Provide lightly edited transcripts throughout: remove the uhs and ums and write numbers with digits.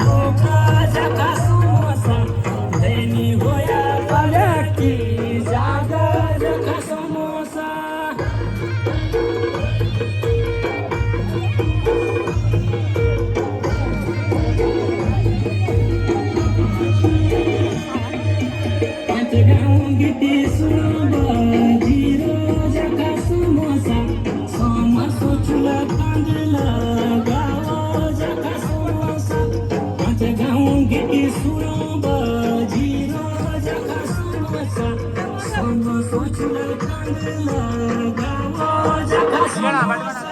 लोका जगा समोसा दैनी होया पालकी जागा जगा समोसा गिटी जीरो जगा समोसा समोसो चुला कांदला गाव जगा समोसा पांच गाँव गिटी जीरो जगा समोसा समोसो चुला कांदला गाव जगा समोसा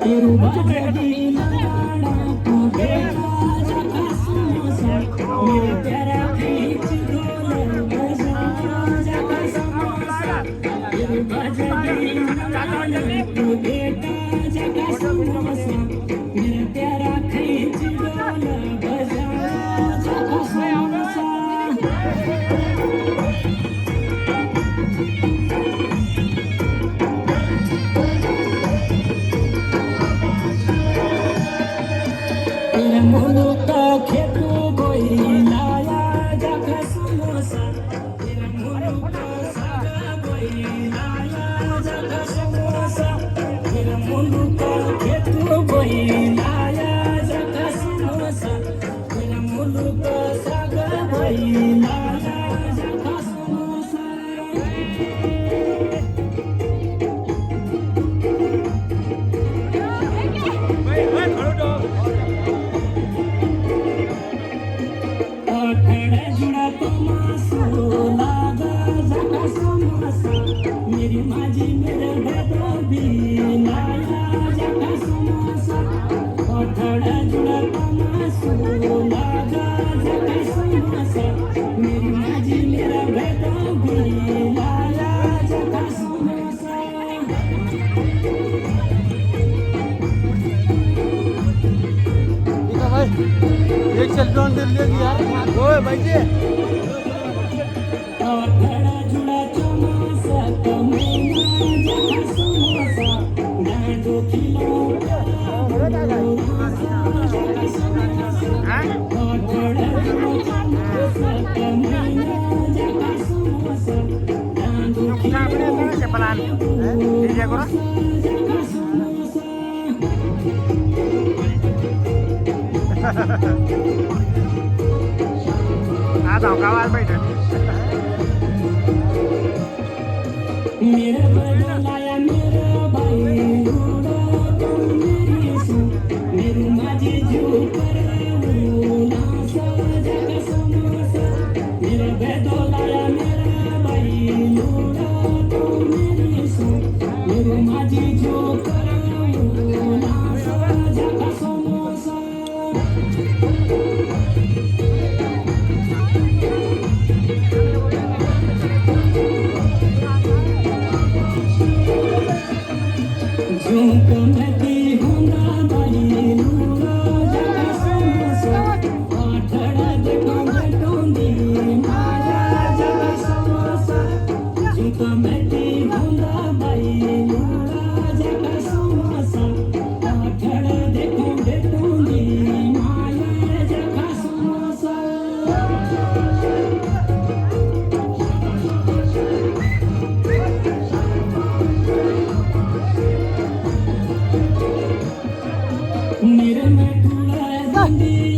तेरू बाजी लाड़ा तू बेटा जगा समोसा मेरे प्यारा खींच डोले बजा जगा समोसा तेरू बाजी लाड़ा तू बेटा जगा समोसा मेरे प्यारा खींच डोले बजा जगा समोसा मोनू का खेतू कोई लाया जगा समोसा तेरा मोनू का सागा कोई लाया जगा समोसा तेरा मोनू का खेतू कोई लाया जगा समोसा तेरा मोनू का सागा कोई लाया जगा समोसा जुड़ा तमाशो लागा जगा समोसा मेरी माजी मेरे बेटो भी लाया जगा समोसा अठड़ा जुड़ा तमाशो लागा जगा समोसा मेरी माजी मेरा बेटो भी लाया जगा समोसा एक सेल्फी ऑन कर लिया यार ओए भाई जी अठड़ा जुड़ा तमाशा कमीना जगा समोसा डांडो खिलो जगा समोसा अठड़ा जुड़ा तमाशा कमीना जगा समोसा डांडो खिलो जगा समोसा आता गावात बैठे मेरा बदलाया मेरा भाई उड़ा तो मेरी सु मेरू माजी जो पर उड़ा सा जगा समोसा मेरा बदलाया मेरा भाई उड़ा तो मेरी सु मेरू माजी जो पर उड़ा सा जगा समोसा झुमको नदी होंदा बाई लूड़ा जगा समोसा अठड़ा देखो बेटोंदी माया जगा समोसा झुमको नदी होंदा बाई लूड़ा जगा समोसा अठड़ा देखो बेटोंदी माया जगा समोसा मेरे में टूला बंदी